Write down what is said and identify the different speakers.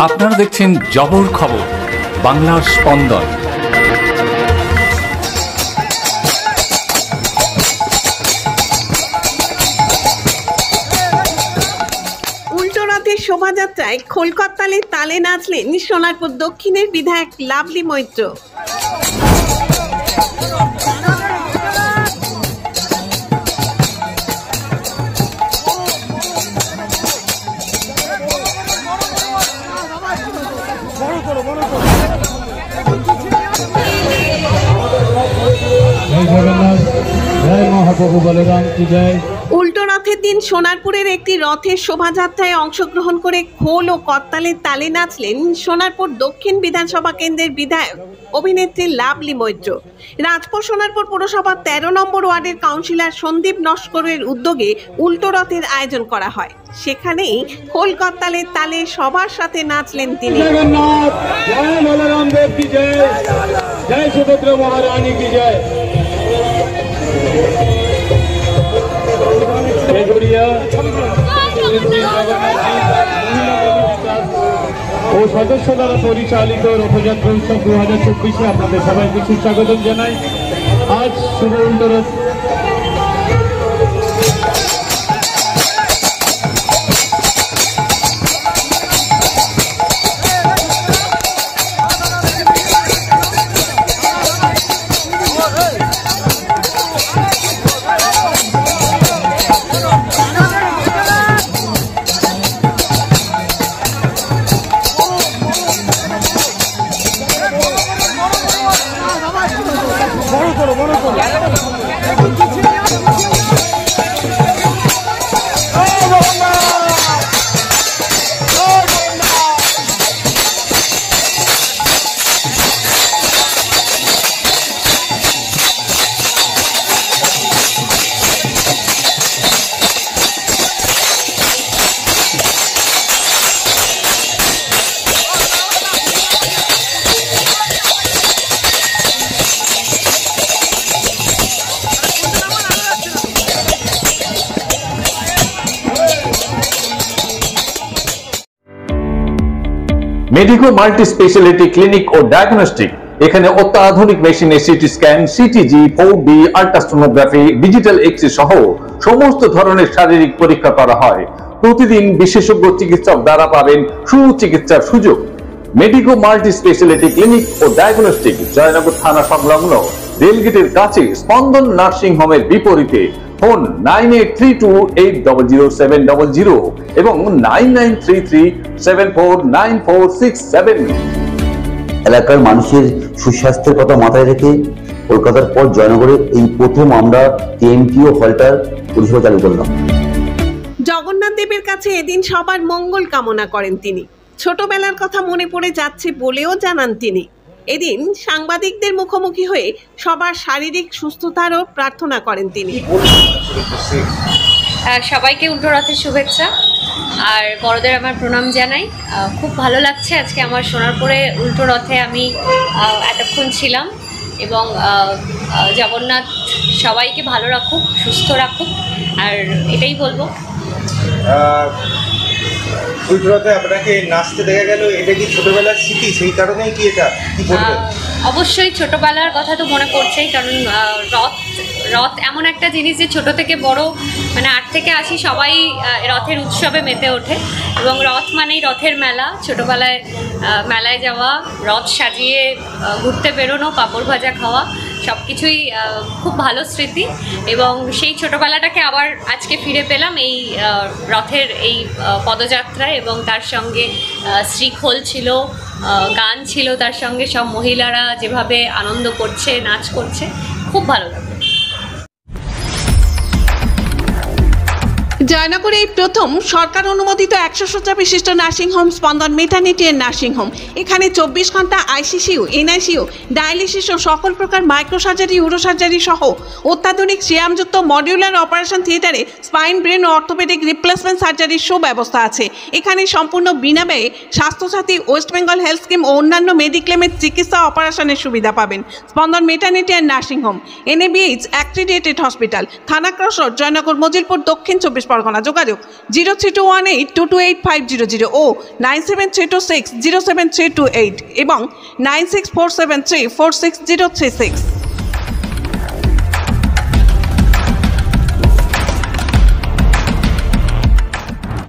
Speaker 1: আপনারা দেখছেন জবর খবর, বাংলার স্পন্দন।
Speaker 2: উল্টোরথের শোভাযাত্রায় খোলকর্তালের তালে নাচলেন সোনারপুর দক্ষিণের বিধায়ক লাভলি মৈত্র। উল্টো রথের দিন সোনারপুরের একটি রথের শোভাযাত্রায় অংশগ্রহণ করে খোল ও করতালের তালে নাচলেন সোনারপুর দক্ষিণ বিধানসভা কেন্দ্রের বিধায়ক অভিনেত্রী লাভলি মৈত্র। রাজপুর সোনারপুর পুরসভার 13 নম্বর ওয়ার্ডের কাউন্সিলর সন্দীপ নস্করের উদ্যোগে উল্টো রথের আয়োজন করা হয়। সেখানেই খোল করতালের তালে সবার সাথে নাচলেন তিনি।
Speaker 3: ও সদস্য দ্বারা পরিচালিত রথযাত্রা উৎসব 2024 আপনাদের সবাইকে সুস্বাগতম জানাই। আজ শুভ Ulto Rath.
Speaker 4: Medico multi speciality clinic ও ডায়াগনস্টিক, এখানে অত্যাধুনিক মেশিনে CT scan, CTG, 4D, ultrasonography, digital X-ray সহ সমস্ত ধরনের শারীরিক পরীক্ষা করা হয়। প্রতিদিন বিশেষজ্ঞ চিকিৎসক দ্বারা পাবেন সুচিকিৎসার সুযোগ। মেডিকো মাল্টি স্পেশালিটি ক্লিনিক ও ডায়াগনস্টিক, জয়নগর থানা সংলগ্ন রেলগেটের কাছে স্পন্দন নার্সিং হোমের বিপরীতে। ফোন 9832800700 এবং 9933749467।
Speaker 5: এলাকার মানুষের সুস্বাস্থ্যের কথা মাথায় রেখে কলকাতার পর জয়নগরে এই প্রথম আমরা টিএমটিও হলটার পরিষেবা চালু করলাম।
Speaker 2: জগন্নাথ দেবের কাছে এদিন সবার মঙ্গল কামনা করেন তিনি। ছোটবেলার কথা মনে পড়ে যাচ্ছে বলেও জানান তিনি। এদিন সাংবাদিকদের মুখোমুখি হয়ে সবার শারীরিক সুস্থতারও প্রার্থনা করেন তিনি।
Speaker 6: সবাইকে উল্টো রথের শুভেচ্ছা আর বড়দের আমার প্রণাম জানাই। খুব ভালো লাগছে আজকে আমার সোনারপুরে উল্টো রথে আমি এতক্ষণ ছিলাম এবং জগন্নাথ সবাইকে ভালো রাখুক, সুস্থ রাখুক, আর এটাই বলবো।
Speaker 7: উল্টো রথে আপনাকে নাচতে দেখা গেল, এটা কি ছোটবেলার স্মৃতি? সেই কারণেই কি এটা কি বলবেন?
Speaker 6: অবশ্যই ছোটবেলার কথা তো মনে পড়ছেই, কারণ রথ এমন একটা জিনিস যে ছোট থেকে বড় মানে 8 থেকে 80 সবাই রথের উৎসবে মেতে ওঠে এবং রথ মানেই রথের মেলা। ছোটবেলায় মেলায় যাওয়া, রথ সাজিয়ে ঘুরতে বেরোনো, পাঁপড় ভাজা খাওয়া, সব কিছুই খুব ভালো স্মৃতি এবং সেই ছোটোবেলাটাকে আবার আজকে ফিরে পেলাম এই রথের এই পদযাত্রায় এবং তার সঙ্গে শ্রীখোল ছিল, গান ছিল, তার সঙ্গে সব মহিলারা যেভাবে আনন্দ করছে, নাচ করছে, খুব ভালো লাগে।
Speaker 2: জয়নগরে এই প্রথম সরকার অনুমোদিত 100 শয্যা বিশিষ্ট নার্সিংহোম স্পন্দন মেটার্নিটি এন্ড নার্সিংহোম। এখানে 24 ঘন্টা আইসিসিউ, এনআইসিউ, ডায়ালিসিস ও সকল প্রকার মাইক্রোসার্জারি, ইউরোসার্জারি সহ অত্যাধুনিক সিয়ামযুক্ত মডিউলার অপারেশন থিয়েটারে স্পাইন, ব্রেন ও অর্থোপেডিক রিপ্লেসমেন্ট সার্জারির সুব্যবস্থা আছে। এখানে সম্পূর্ণ বিনা ব্যয়ে Swasthyasathi, west Bengal health scheme ও অন্যান্য মেডিক্লেমের চিকিৎসা অপারেশনের সুবিধা পাবেন। Spandan maternity and nursing home, NABH accredited hospital, Thana cross road, Jaynagar, Majilpur, Dakshin 24 Pargana. যোগাযোগ 032182285000 ও 9732607328 এবং 9647346036।